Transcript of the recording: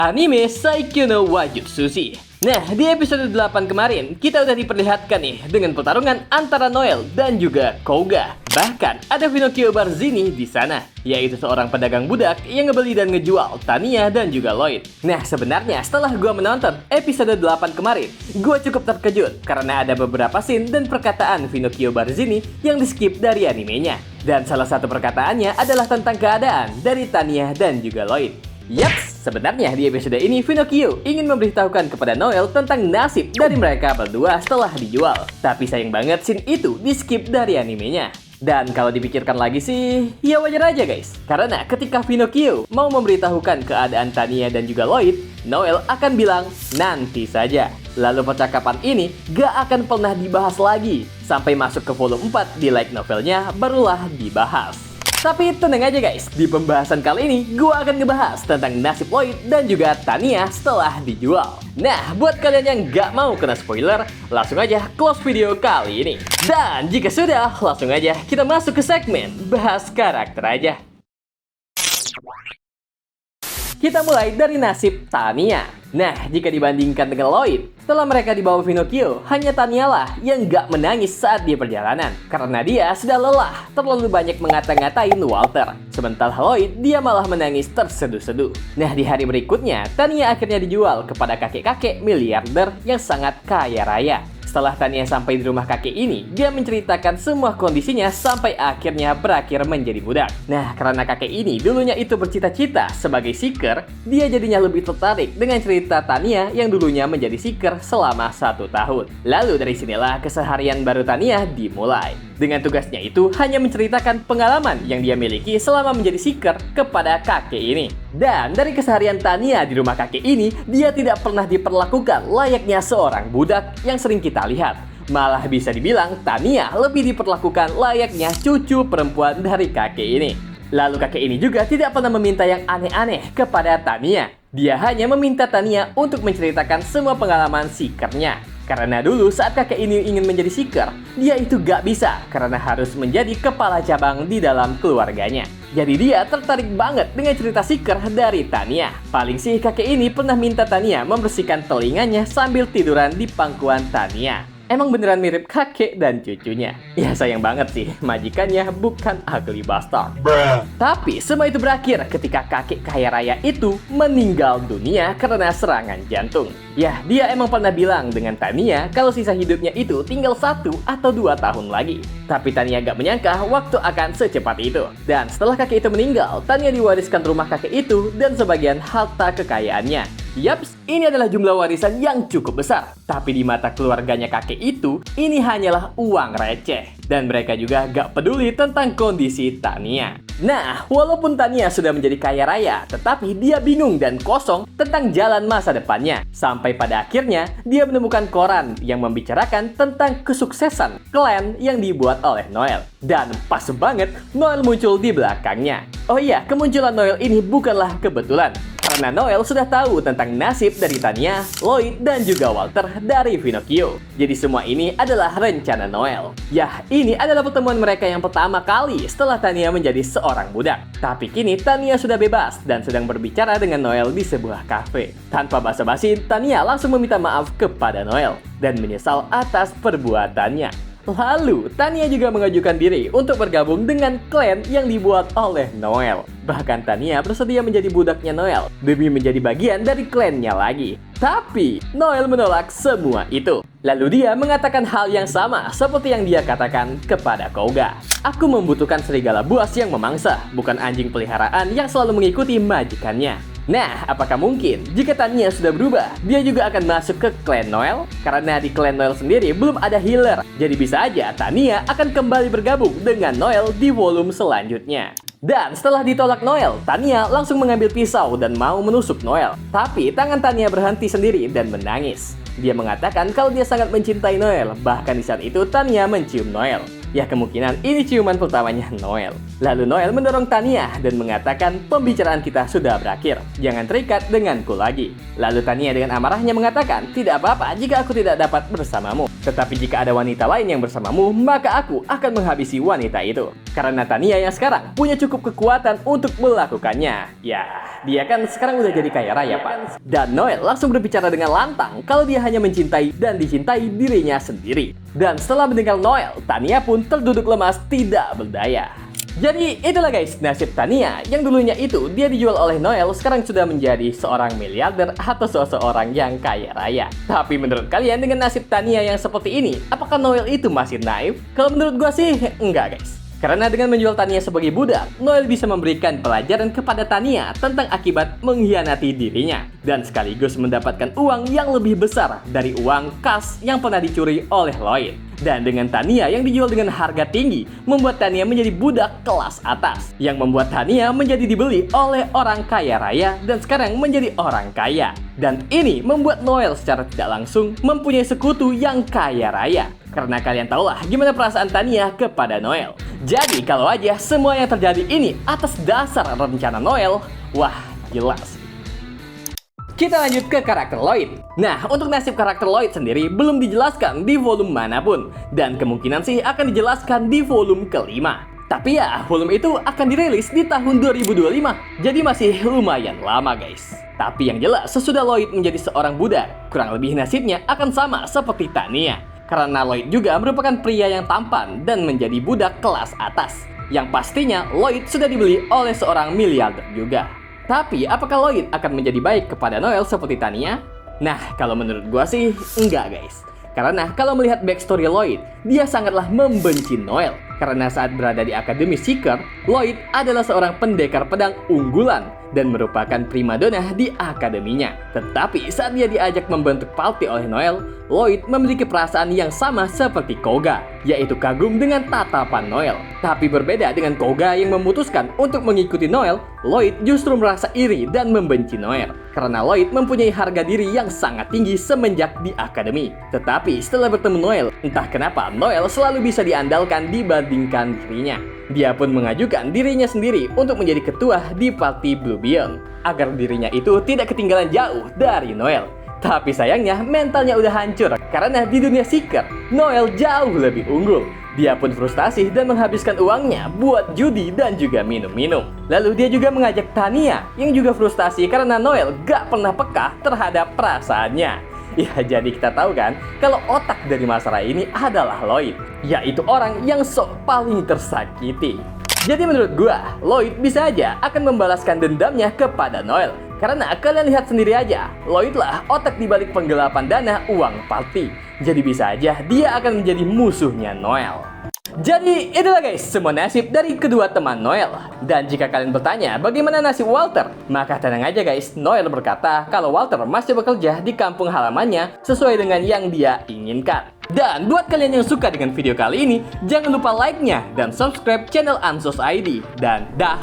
Anime Saikyo no Wajutsushi. Nah, di episode 8 kemarin, kita udah diperlihatkan nih dengan pertarungan antara Noel dan juga Kouga. Bahkan, ada Pinocchio Barzini di sana, yaitu seorang pedagang budak yang ngebeli dan ngejual Tania dan juga Lloyd. Nah, sebenarnya setelah gua menonton episode 8 kemarin, gua cukup terkejut karena ada beberapa scene dan perkataan Pinocchio Barzini yang di-skip dari animenya. Dan salah satu perkataannya adalah tentang keadaan dari Tania dan juga Lloyd. Yaps, sebenarnya di episode ini Pinocchio ingin memberitahukan kepada Noel tentang nasib dari mereka berdua setelah dijual. Tapi sayang banget scene itu di-skip dari animenya. Dan kalau dipikirkan lagi sih, ya wajar aja guys. Karena ketika Pinocchio mau memberitahukan keadaan Tania dan juga Lloyd, Noel akan bilang, nanti saja. Lalu percakapan ini gak akan pernah dibahas lagi. Sampai masuk ke volume 4 di light novelnya barulah dibahas. Tapi tenang aja guys, di pembahasan kali ini gue akan ngebahas tentang nasib Lloyd dan juga Tania setelah dijual. Nah, buat kalian yang gak mau kena spoiler, langsung aja close video kali ini. Dan jika sudah, langsung aja kita masuk ke segmen bahas karakter aja. Kita mulai dari nasib Tania. Nah, jika dibandingkan dengan Lloyd, setelah mereka dibawa Pinocchio, hanya Tania lah yang gak menangis saat di perjalanan. Karena dia sudah lelah, terlalu banyak mengata-ngatain Walter. Sementara Lloyd, dia malah menangis terseduh-seduh. Nah, di hari berikutnya, Tania akhirnya dijual kepada kakek-kakek miliarder yang sangat kaya raya. Setelah Tania sampai di rumah kakek ini, dia menceritakan semua kondisinya sampai akhirnya berakhir menjadi budak. Nah, karena kakek ini dulunya itu bercita-cita sebagai seeker, dia jadinya lebih tertarik dengan cerita Tania yang dulunya menjadi seeker selama 1 tahun. Lalu dari sinilah keseharian baru Tania dimulai. Dengan tugasnya itu hanya menceritakan pengalaman yang dia miliki selama menjadi seeker kepada kakek ini. Dan dari keseharian Tania di rumah kakek ini, dia tidak pernah diperlakukan layaknya seorang budak yang sering kita lihat. Malah bisa dibilang Tania lebih diperlakukan layaknya cucu perempuan dari kakek ini. Lalu kakek ini juga tidak pernah meminta yang aneh-aneh kepada Tania. Dia hanya meminta Tania untuk menceritakan semua pengalaman seekernya. Karena dulu saat kakek ini ingin menjadi seeker, dia itu gak bisa karena harus menjadi kepala cabang di dalam keluarganya. Jadi dia tertarik banget dengan cerita seeker dari Tania. Paling sih kakek ini pernah minta Tania membersihkan telinganya sambil tiduran di pangkuan Tania. Emang beneran mirip kakek dan cucunya. Ya sayang banget sih, majikannya bukan ugly bastard. Tapi semua itu berakhir ketika kakek kaya raya itu meninggal dunia karena serangan jantung. Ya, dia emang pernah bilang dengan Tania kalau sisa hidupnya itu tinggal 1 atau 2 tahun lagi. Tapi Tania gak menyangka waktu akan secepat itu. Dan setelah kakek itu meninggal, Tania diwariskan rumah kakek itu dan sebagian harta kekayaannya. Yaps, ini adalah jumlah warisan yang cukup besar. Tapi di mata keluarganya kakek itu, ini hanyalah uang receh. Dan mereka juga gak peduli tentang kondisi Tania. Nah, walaupun Tania sudah menjadi kaya raya, tetapi dia bingung dan kosong tentang jalan masa depannya. Sampai pada akhirnya, dia menemukan koran yang membicarakan tentang kesuksesan klan yang dibuat oleh Noel. Dan pas banget, Noel muncul di belakangnya. Oh iya, kemunculan Noel ini bukanlah kebetulan. Karena Noel sudah tahu tentang nasib dari Tania, Lloyd, dan juga Walter dari Pinocchio. Jadi semua ini adalah rencana Noel. Yah, ini adalah pertemuan mereka yang pertama kali setelah Tania menjadi seorang budak. Tapi kini Tania sudah bebas dan sedang berbicara dengan Noel di sebuah kafe. Tanpa basa-basi, Tania langsung meminta maaf kepada Noel dan menyesal atas perbuatannya. Lalu, Tania juga mengajukan diri untuk bergabung dengan klan yang dibuat oleh Noel. Bahkan Tania bersedia menjadi budaknya Noel demi menjadi bagian dari klannya lagi. Tapi, Noel menolak semua itu. Lalu dia mengatakan hal yang sama seperti yang dia katakan kepada Kouga. Aku membutuhkan serigala buas yang memangsa, bukan anjing peliharaan yang selalu mengikuti majikannya. Nah, apakah mungkin jika Tania sudah berubah, dia juga akan masuk ke klan Noel? Karena di klan Noel sendiri belum ada healer. Jadi bisa aja Tania akan kembali bergabung dengan Noel di volume selanjutnya. Dan setelah ditolak Noel, Tania langsung mengambil pisau dan mau menusuk Noel. Tapi tangan Tania berhenti sendiri dan menangis. Dia mengatakan kalau dia sangat mencintai Noel, bahkan di saat itu Tania mencium Noel. Ya kemungkinan ini ciuman pertamanya Noel. Lalu Noel mendorong Tania dan mengatakan pembicaraan kita sudah berakhir. Jangan terikat denganku lagi. Lalu Tania dengan amarahnya mengatakan tidak apa-apa jika aku tidak dapat bersamamu. Tetapi jika ada wanita lain yang bersamamu, maka aku akan menghabisi wanita itu. Karena Tania yang sekarang punya cukup kekuatan untuk melakukannya. Ya, dia kan sekarang udah jadi kaya raya, Pak. Dan Noel langsung berbicara dengan lantang kalau dia hanya mencintai dan dicintai dirinya sendiri. Dan setelah mendengar Noel, Tania pun terduduk lemas tidak berdaya. Jadi itulah guys nasib Tania yang dulunya itu dia dijual oleh Noel sekarang sudah menjadi seorang miliarder atau seseorang yang kaya raya. Tapi menurut kalian dengan nasib Tania yang seperti ini, apakah Noel itu masih naif? Kalau menurut gua sih enggak guys. Karena dengan menjual Tania sebagai budak, Noel bisa memberikan pelajaran kepada Tania tentang akibat mengkhianati dirinya. Dan sekaligus mendapatkan uang yang lebih besar dari uang kas yang pernah dicuri oleh Lloyd. Dan dengan Tania yang dijual dengan harga tinggi, membuat Tania menjadi budak kelas atas. Yang membuat Tania menjadi dibeli oleh orang kaya raya dan sekarang menjadi orang kaya. Dan ini membuat Noel secara tidak langsung mempunyai sekutu yang kaya raya. Karena kalian tahulah gimana perasaan Tania kepada Noel. Jadi kalau aja semua yang terjadi ini atas dasar rencana Noel, wah jelas. Kita lanjut ke karakter Lloyd. Nah, untuk nasib karakter Lloyd sendiri belum dijelaskan di volume manapun. Dan kemungkinan sih akan dijelaskan di volume kelima. Tapi ya, volume itu akan dirilis di tahun 2025. Jadi masih lumayan lama guys. Tapi yang jelas, sesudah Lloyd menjadi seorang budak, kurang lebih nasibnya akan sama seperti Tania. Karena Lloyd juga merupakan pria yang tampan dan menjadi budak kelas atas. Yang pastinya Lloyd sudah dibeli oleh seorang miliarder juga. Tapi apakah Lloyd akan menjadi baik kepada Noel seperti Tania? Nah, kalau menurut gua sih enggak guys. Karena kalau melihat backstory Lloyd, dia sangatlah membenci Noel. Karena saat berada di Akademi Seeker, Lloyd adalah seorang pendekar pedang unggulan dan merupakan primadona di akademinya. Tetapi saat dia diajak membentuk party oleh Noel, Lloyd memiliki perasaan yang sama seperti Koga, yaitu kagum dengan tatapan Noel. Tapi berbeda dengan Koga yang memutuskan untuk mengikuti Noel, Lloyd justru merasa iri dan membenci Noel. Karena Lloyd mempunyai harga diri yang sangat tinggi semenjak di akademi. Tetapi setelah bertemu Noel, entah kenapa Noel selalu bisa diandalkan dibandingkan dirinya. Dia pun mengajukan dirinya sendiri untuk menjadi ketua di party Blue Beyond, agar dirinya itu tidak ketinggalan jauh dari Noel. Tapi sayangnya mentalnya udah hancur karena di dunia Seeker, Noel jauh lebih unggul. Dia pun frustasi dan menghabiskan uangnya buat judi dan juga minum-minum. Lalu dia juga mengajak Tania yang juga frustasi karena Noel gak pernah peka terhadap perasaannya. Ya jadi kita tahu kan kalau otak dari masalah ini adalah Lloyd, yaitu orang yang sok paling tersakiti. Jadi menurut gua, Lloyd bisa aja akan membalaskan dendamnya kepada Noel. Karena kalian lihat sendiri aja, Lloyd lah otak dibalik penggelapan dana uang party. Jadi bisa aja dia akan menjadi musuhnya Noel. Jadi itulah guys semua nasib dari kedua teman Noel. Dan jika kalian bertanya bagaimana nasib Walter, maka tenang aja guys, Noel berkata kalau Walter masih bekerja di kampung halamannya sesuai dengan yang dia inginkan. Dan buat kalian yang suka dengan video kali ini, jangan lupa like-nya dan subscribe channel Ansos ID. Dan dah.